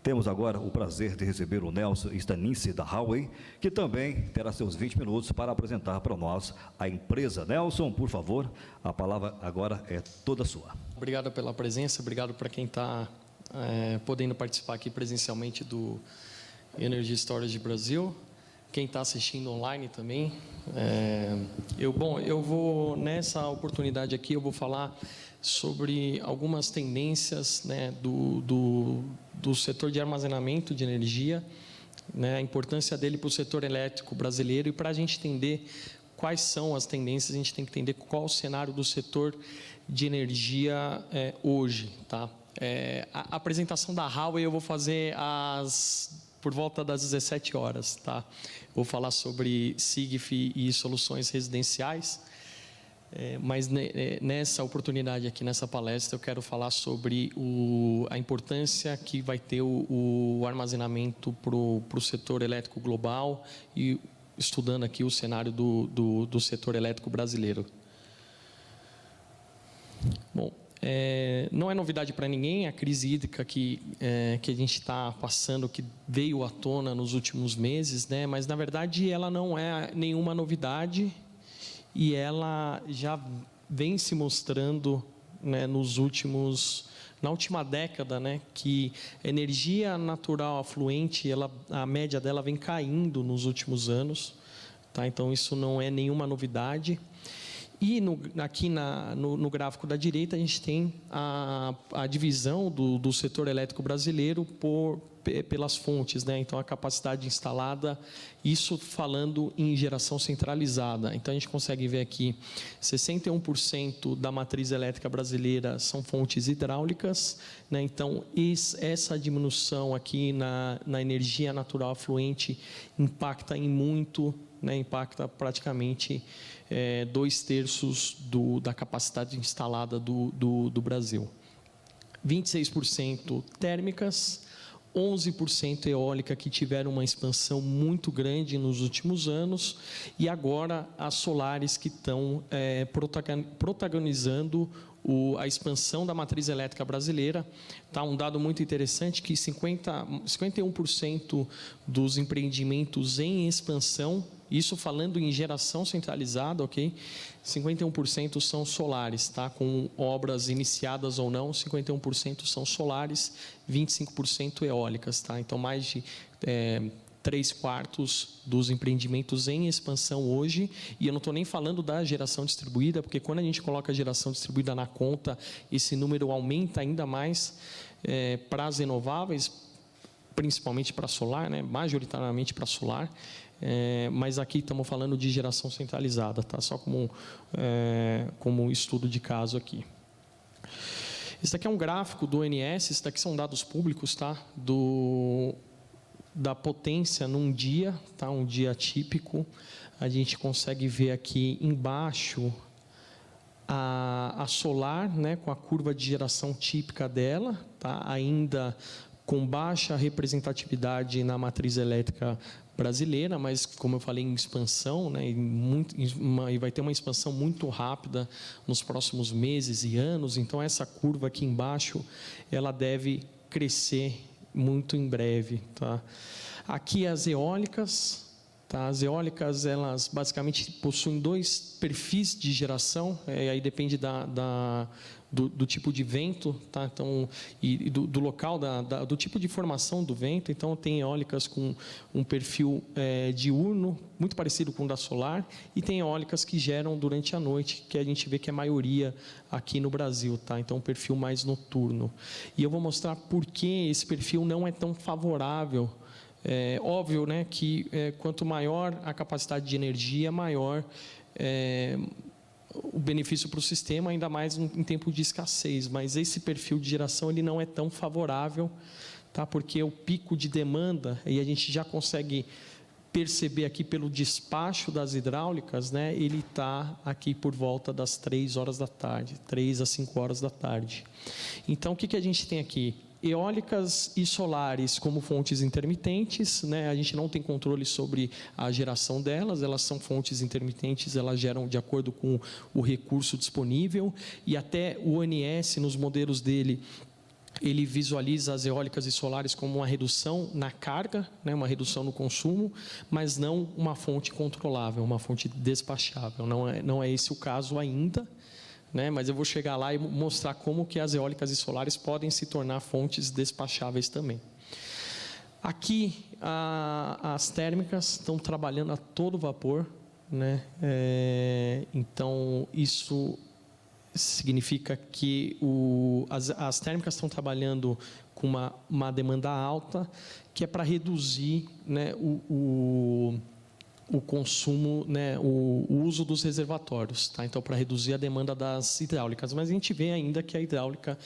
Temos agora o prazer de receber o Nelson Stanice, da Huawei, que também terá seus 20 minutos para apresentar para nós a empresa. Nelson, por favor, a palavra agora é toda sua. Obrigado pela presença, obrigado para quem está podendo participar aqui presencialmente do Energy Storage Brasil, quem está assistindo online também. Eu vou, nessa oportunidade aqui, eu vou falar sobre algumas tendências, né, do setor de armazenamento de energia, né, a importância dele para o setor elétrico brasileiro, e para a gente entender quais são as tendências, a gente tem que entender qual o cenário do setor de energia hoje. Tá? A apresentação da Huawei eu vou fazer por volta das 17 horas. Tá? Vou falar sobre SIGF e soluções residenciais. Mas nessa oportunidade aqui, nessa palestra, eu quero falar sobre a importância que vai ter o armazenamento para o setor elétrico global e estudando aqui o cenário do setor elétrico brasileiro. Bom, não é novidade para ninguém a crise hídrica que a gente está passando, que veio à tona nos últimos meses, né? Mas, na verdade, ela não é nenhuma novidade, e ela já vem se mostrando, né, na última década, né, que a energia natural afluente, a média dela vem caindo nos últimos anos. Tá? Então, isso não é nenhuma novidade. E aqui no gráfico da direita, a gente tem a divisão do setor elétrico brasileiro pelas fontes, né? Então, a capacidade instalada, isso falando em geração centralizada. Então, a gente consegue ver aqui, 61% da matriz elétrica brasileira são fontes hidráulicas, né? Então, essa diminuição aqui na energia natural afluente impacta em muito, né? Impacta praticamente 2/3 da capacidade instalada do Brasil. 26% térmicas, 11% eólica, que tiveram uma expansão muito grande nos últimos anos, e agora as solares, que estão protagonizando a expansão da matriz elétrica brasileira. Tá, um dado muito interessante, que 51% dos empreendimentos em expansão, isso falando em geração centralizada, ok? 51% são solares, tá? Com obras iniciadas ou não, 51% são solares, 25% eólicas, tá? Então, mais de 3/4 dos empreendimentos em expansão hoje, e eu não estou nem falando da geração distribuída, porque quando a gente coloca a geração distribuída na conta, esse número aumenta ainda mais para as renováveis, principalmente para solar, né? Majoritariamente para solar, mas aqui estamos falando de geração centralizada, tá? Só como estudo de caso aqui. Esse aqui é um gráfico do ONS, isso daqui são dados públicos, tá? Da potência num dia, tá? Um dia típico. A gente consegue ver aqui embaixo a solar, né? Com a curva de geração típica dela, tá? Ainda com baixa representatividade na matriz elétrica brasileira, mas, como eu falei, em expansão, né? E vai ter uma expansão muito rápida nos próximos meses e anos. Então, essa curva aqui embaixo, ela deve crescer muito em breve. Tá? Aqui as eólicas. Tá? As eólicas, elas basicamente possuem 2 perfis de geração, aí depende do tipo de vento, tá? Então, e do local, do tipo de formação do vento. Então, tem eólicas com um perfil diurno, muito parecido com o da solar, e tem eólicas que geram durante a noite, que a gente vê que é a maioria aqui no Brasil. Tá? Então, um perfil mais noturno. E eu vou mostrar por que esse perfil não é tão favorável. Óbvio, né, que quanto maior a capacidade de energia, maior o benefício para o sistema, ainda mais em tempo de escassez. Mas esse perfil de geração, ele não é tão favorável, tá? Porque o pico de demanda, e a gente já consegue perceber aqui pelo despacho das hidráulicas, né, ele está aqui por volta das 3 horas da tarde, 3 a 5 horas da tarde. Então, o que a gente tem aqui? Eólicas e solares como fontes intermitentes, né? A gente não tem controle sobre a geração delas, elas são fontes intermitentes, elas geram de acordo com o recurso disponível, e até o ONS, nos modelos dele, ele visualiza as eólicas e solares como uma redução na carga, né, uma redução no consumo, mas não uma fonte controlável, uma fonte despachável. Não é esse o caso ainda, né, mas eu vou chegar lá e mostrar como que as eólicas e solares podem se tornar fontes despacháveis também. Aqui, as térmicas estão trabalhando a todo vapor, né, então isso significa que as térmicas estão trabalhando com uma demanda alta, que é para reduzir, né, o consumo, né, o uso dos reservatórios, tá? Então, para reduzir a demanda das hidráulicas. Mas a gente vê ainda que a hidráulica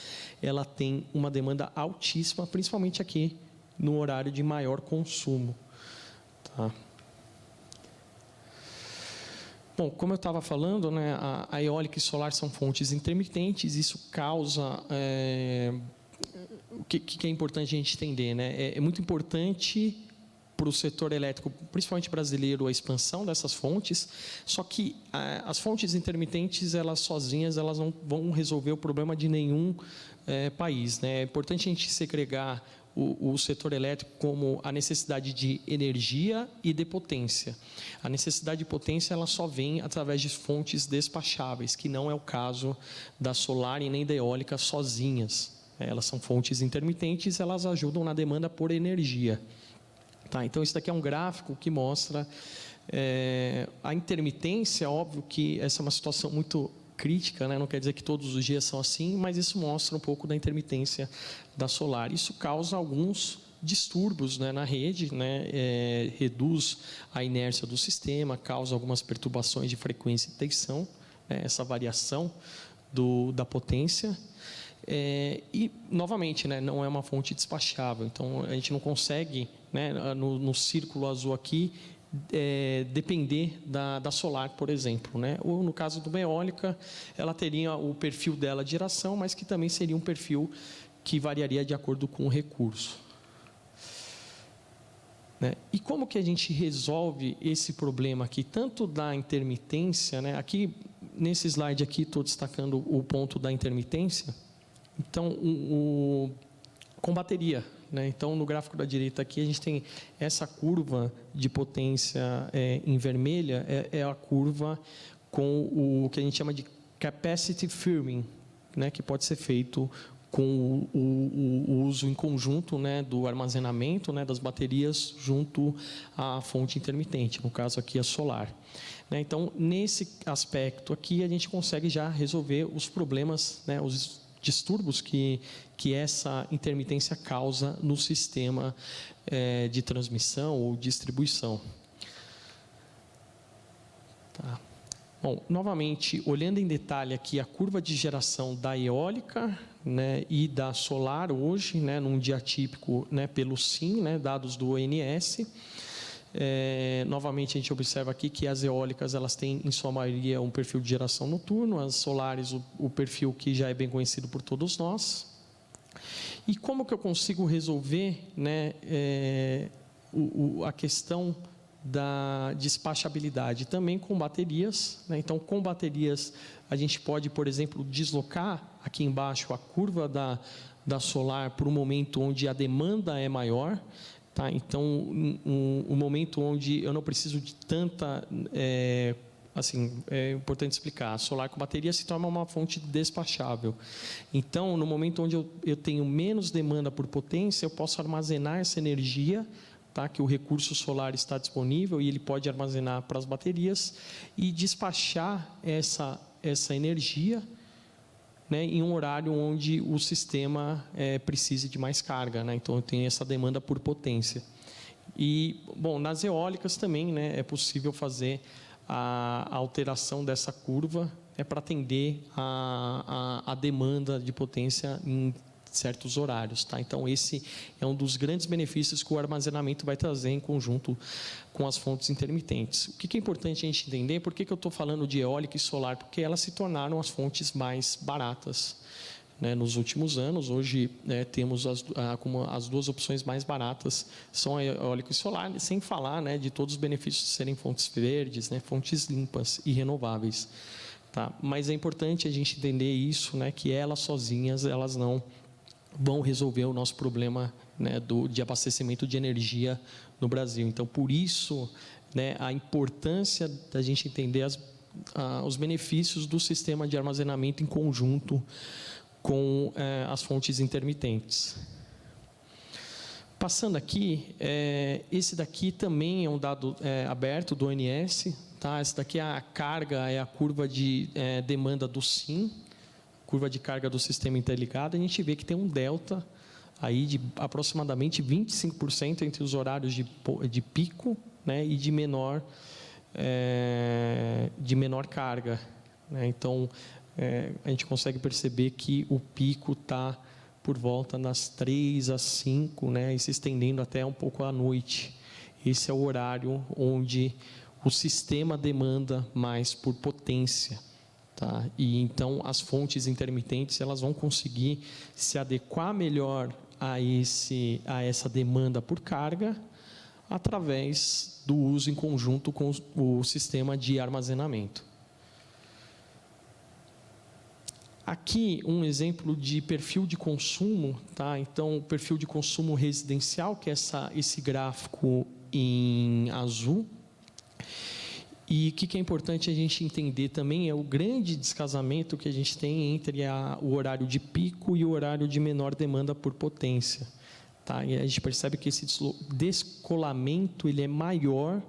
ela tem uma demanda altíssima, principalmente aqui no horário de maior consumo. Tá? Bom, como eu estava falando, né, a eólica e solar são fontes intermitentes, isso causa... o que é importante a gente entender, né? É muito importante para o setor elétrico, principalmente brasileiro, a expansão dessas fontes, só que as fontes intermitentes, elas sozinhas, elas não vão resolver o problema de nenhum país, né? É importante a gente segregar o setor elétrico como a necessidade de energia e de potência. A necessidade de potência ela só vem através de fontes despacháveis, que não é o caso da solar e nem da eólica sozinhas. Elas são fontes intermitentes, elas ajudam na demanda por energia. Tá, então, isso daqui é um gráfico que mostra a intermitência. Óbvio que essa é uma situação muito crítica, né? Não quer dizer que todos os dias são assim, mas isso mostra um pouco da intermitência da solar. Isso causa alguns distúrbios, né, na rede, né? Reduz a inércia do sistema, causa algumas perturbações de frequência e tensão, né? Essa variação da potência. E, novamente, né, não é uma fonte despachável. Então, a gente não consegue, né, no círculo azul aqui, depender da solar, por exemplo, né? Ou no caso de uma eólica, ela teria o perfil dela de geração, mas que também seria um perfil que variaria de acordo com o recurso. Né? E como que a gente resolve esse problema aqui, tanto da intermitência, né? Aqui, nesse slide aqui, estou destacando o ponto da intermitência. Então, com bateria, né? Então, no gráfico da direita aqui, a gente tem essa curva de potência em vermelha, é a curva com o que a gente chama de capacity firming, né? Que pode ser feito com o uso em conjunto, né, do armazenamento, né, das baterias junto à fonte intermitente, no caso aqui a solar. Né? Então, nesse aspecto aqui, a gente consegue já resolver os problemas, né, os distúrbios que essa intermitência causa no sistema de transmissão ou distribuição. Tá. Bom, novamente, olhando em detalhe aqui a curva de geração da eólica, né, e da solar hoje, né, num dia típico, né, pelo SIM, né, dados do ONS. Novamente, a gente observa aqui que as eólicas elas têm, em sua maioria, um perfil de geração noturno, as solares, o perfil que já é bem conhecido por todos nós. E como que eu consigo resolver, né, a questão da despachabilidade? Também com baterias, né? Então, com baterias, a gente pode, por exemplo, deslocar aqui embaixo a curva da solar para um momento onde a demanda é maior. Tá? Então, um momento onde eu não preciso de tanta... assim, é importante explicar, a solar com bateria se torna uma fonte despachável. Então, no momento onde eu tenho menos demanda por potência, eu posso armazenar essa energia, tá? Que o recurso solar está disponível e ele pode armazenar para as baterias e despachar essa energia, né, em um horário onde o sistema precise de mais carga, né? Então, eu tenho essa demanda por potência. E, bom, nas eólicas também, né, é possível fazer a alteração dessa curva para atender a demanda de potência em certos horários. Tá? Então, esse é um dos grandes benefícios que o armazenamento vai trazer em conjunto com as fontes intermitentes. O que é importante a gente entender? Por que eu estou falando de eólica e solar? Porque elas se tornaram as fontes mais baratas, né, nos últimos anos. Hoje, temos como as duas opções mais baratas são a eólica e solar, sem falar, né, de todos os benefícios de serem fontes verdes, né, fontes limpas e renováveis. Tá? Mas é importante a gente entender isso, né, que elas sozinhas elas não vão resolver o nosso problema, né, de abastecimento de energia no Brasil. Então, por isso, né, a importância da gente entender os benefícios do sistema de armazenamento em conjunto com as fontes intermitentes. Passando aqui, esse daqui também é um dado aberto do ONS, tá? Essa daqui é a carga, é a curva de demanda do SIM, curva de carga do sistema interligado. A gente vê que tem um delta aí de aproximadamente 25% entre os horários de pico, né, e de menor carga, né? Então, a gente consegue perceber que o pico está por volta das 3 às 5, né, e se estendendo até um pouco à noite. Esse é o horário onde o sistema demanda mais por potência, tá? E então as fontes intermitentes, elas vão conseguir se adequar melhor a essa demanda por carga através do uso em conjunto com o sistema de armazenamento. Aqui um exemplo de perfil de consumo, tá? Então, o perfil de consumo residencial, que é esse gráfico em azul. E o que é importante a gente entender também é o grande descasamento que a gente tem entre o horário de pico e o horário de menor demanda por potência, tá? E a gente percebe que esse descolamento ele é maior,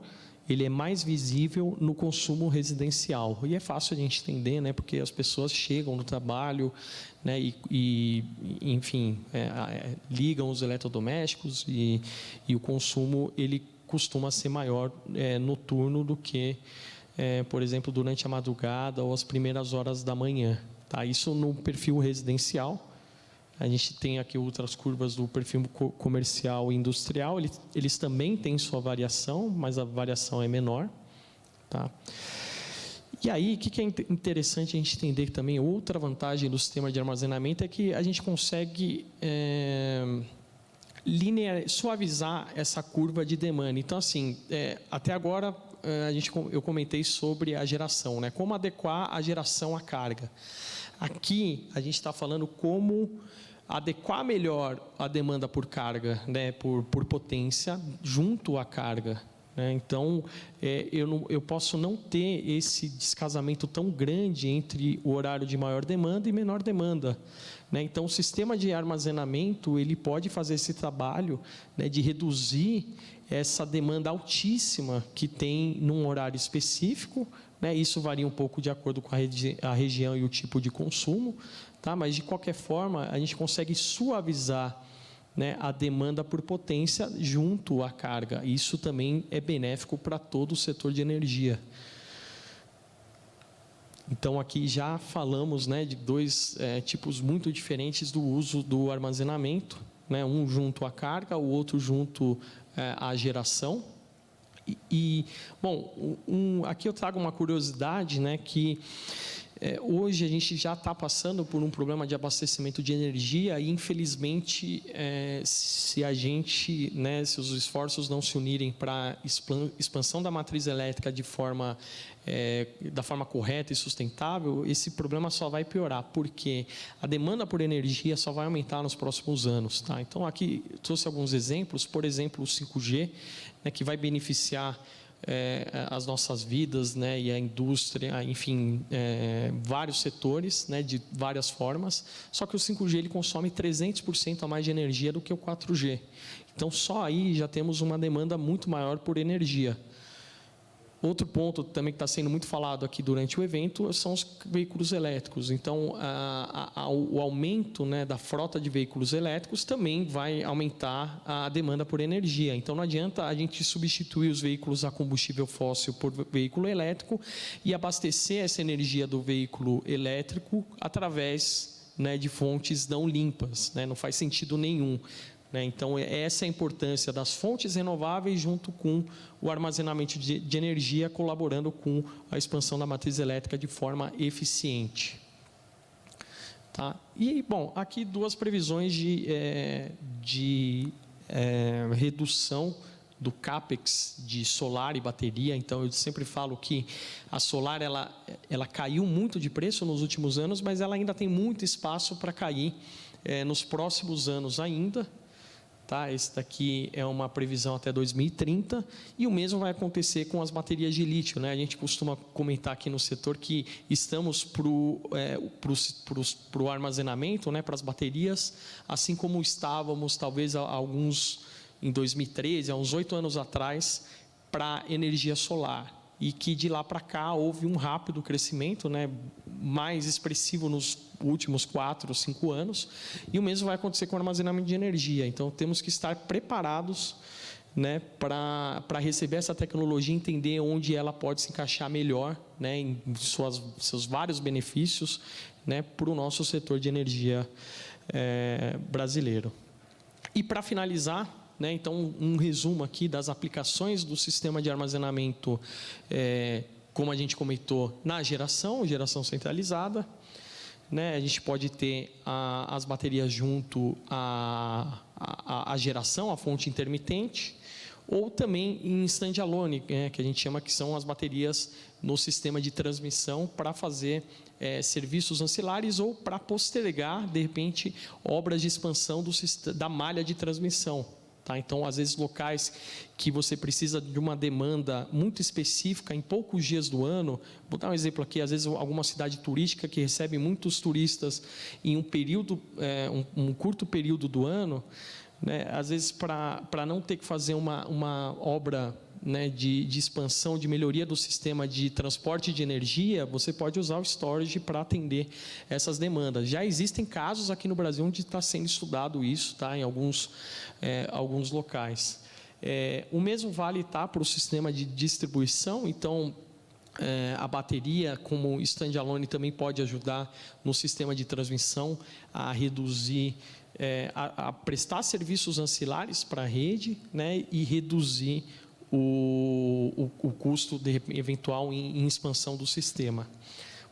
ele é mais visível no consumo residencial. E é fácil a gente entender, né, porque as pessoas chegam no trabalho, né, enfim, ligam os eletrodomésticos e o consumo ele costuma ser maior noturno do que, por exemplo, durante a madrugada ou as primeiras horas da manhã, tá? Isso no perfil residencial. A gente tem aqui outras curvas do perfil comercial e industrial. Eles também têm sua variação, mas a variação é menor, tá? E aí, o que é interessante a gente entender também, outra vantagem do sistema de armazenamento é que a gente consegue suavizar essa curva de demanda. Então, assim, até agora eu comentei sobre a geração, né? Como adequar a geração à carga. Aqui a gente está falando como adequar melhor a demanda por carga, né, por potência, junto à carga, né? Então, eu posso não ter esse descasamento tão grande entre o horário de maior demanda e menor demanda, né? Então, o sistema de armazenamento ele pode fazer esse trabalho, né, de reduzir essa demanda altíssima que tem num horário específico, né? Isso varia um pouco de acordo com a região e o tipo de consumo, tá? Mas, de qualquer forma, a gente consegue suavizar, né, a demanda por potência junto à carga. Isso também é benéfico para todo o setor de energia. Então, aqui já falamos, né, de dois tipos muito diferentes do uso do armazenamento, né? Um junto à carga, o outro junto à geração. Bom, aqui eu trago uma curiosidade, né, que hoje a gente já está passando por um problema de abastecimento de energia e, infelizmente, se os esforços não se unirem para a expansão da matriz elétrica da forma correta e sustentável, esse problema só vai piorar, porque a demanda por energia só vai aumentar nos próximos anos, tá? Então, aqui eu trouxe alguns exemplos, por exemplo, o 5G, né, que vai beneficiar as nossas vidas, né, e a indústria, enfim, vários setores, né, de várias formas. Só que o 5G ele consome 300% a mais de energia do que o 4G. Então, só aí já temos uma demanda muito maior por energia. Outro ponto também que está sendo muito falado aqui durante o evento são os veículos elétricos. Então, o aumento, né, da frota de veículos elétricos também vai aumentar a demanda por energia. Então, não adianta a gente substituir os veículos a combustível fóssil por veículo elétrico e abastecer essa energia do veículo elétrico através, né, de fontes não limpas, né? Não faz sentido nenhum. Então, essa é a importância das fontes renováveis junto com o armazenamento de energia, colaborando com a expansão da matriz elétrica de forma eficiente. Tá? E, bom, aqui duas previsões de redução, do CAPEX de solar e bateria. Então, eu sempre falo que a solar ela caiu muito de preço nos últimos anos, mas ela ainda tem muito espaço para cair nos próximos anos ainda. Tá? Esse daqui é uma previsão até 2030, e o mesmo vai acontecer com as baterias de lítio, né? A gente costuma comentar aqui no setor que estamos para o armazenamento, né? Para as baterias, assim como estávamos talvez em 2013, há uns 8 anos atrás, para energia solar. E que de lá para cá houve um rápido crescimento, né, mais expressivo nos últimos 4 ou 5 anos, e o mesmo vai acontecer com o armazenamento de energia. Então, temos que estar preparados, né, para receber essa tecnologia, entender onde ela pode se encaixar melhor, né, em seus vários benefícios, né, para o nosso setor de energia brasileiro. E, para finalizar, né, então, um resumo aqui das aplicações do sistema de armazenamento, como a gente comentou, na geração centralizada. Né, a gente pode ter as baterias junto à geração, a fonte intermitente, ou também em standalone, que a gente chama que são as baterias no sistema de transmissão para fazer serviços ancilares ou para postergar, de repente, obras de expansão da malha de transmissão. Tá? Então, às vezes, locais que você precisa de uma demanda muito específica em poucos dias do ano. Vou dar um exemplo aqui, às vezes alguma cidade turística que recebe muitos turistas em um período, um curto período do ano, né? Às vezes, para não ter que fazer uma obra, né, de expansão, de melhoria do sistema de transporte de energia, você pode usar o storage para atender essas demandas. Já existem casos aqui no Brasil onde está sendo estudado isso, tá, em alguns locais. O mesmo vale para o sistema de distribuição. Então, a bateria, como standalone, também pode ajudar no sistema de transmissão a reduzir, a prestar serviços ancilares para a rede, né, e reduzir o custo eventual em expansão do sistema,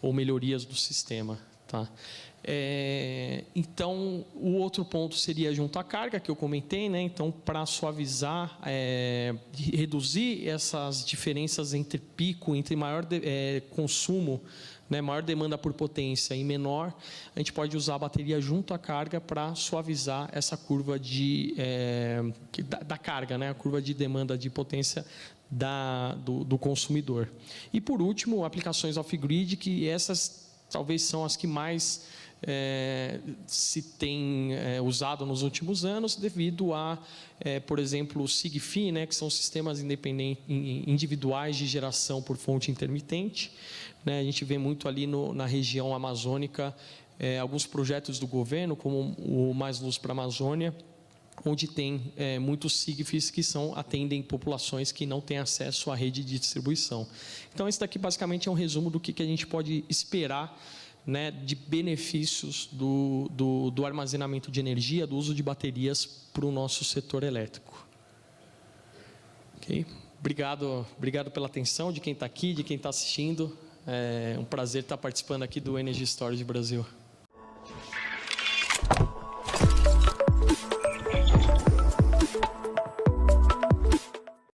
ou melhorias do sistema. Tá? Então, o outro ponto seria junto à carga, que eu comentei, né? Então, para suavizar, reduzir essas diferenças entre pico, entre maior consumo, né, maior demanda por potência e menor, a gente pode usar a bateria junto à carga para suavizar essa curva da carga, né, a curva de demanda de potência do consumidor. E, por último, aplicações off-grid, que essas talvez são as que mais se tem usado nos últimos anos, devido a, por exemplo, o SIGFI, né, que são sistemas individuais de geração por fonte intermitente. Né, a gente vê muito ali na região amazônica alguns projetos do governo, como o Mais Luz para a Amazônia, onde tem muitos SIGFIs que atendem populações que não têm acesso à rede de distribuição. Então, esse daqui basicamente é um resumo do que a gente pode esperar, né, de benefícios do armazenamento de energia, do uso de baterias para o nosso setor elétrico. Ok? Obrigado pela atenção de quem está aqui, de quem está assistindo. É um prazer estar participando aqui do Energy Storage Brasil.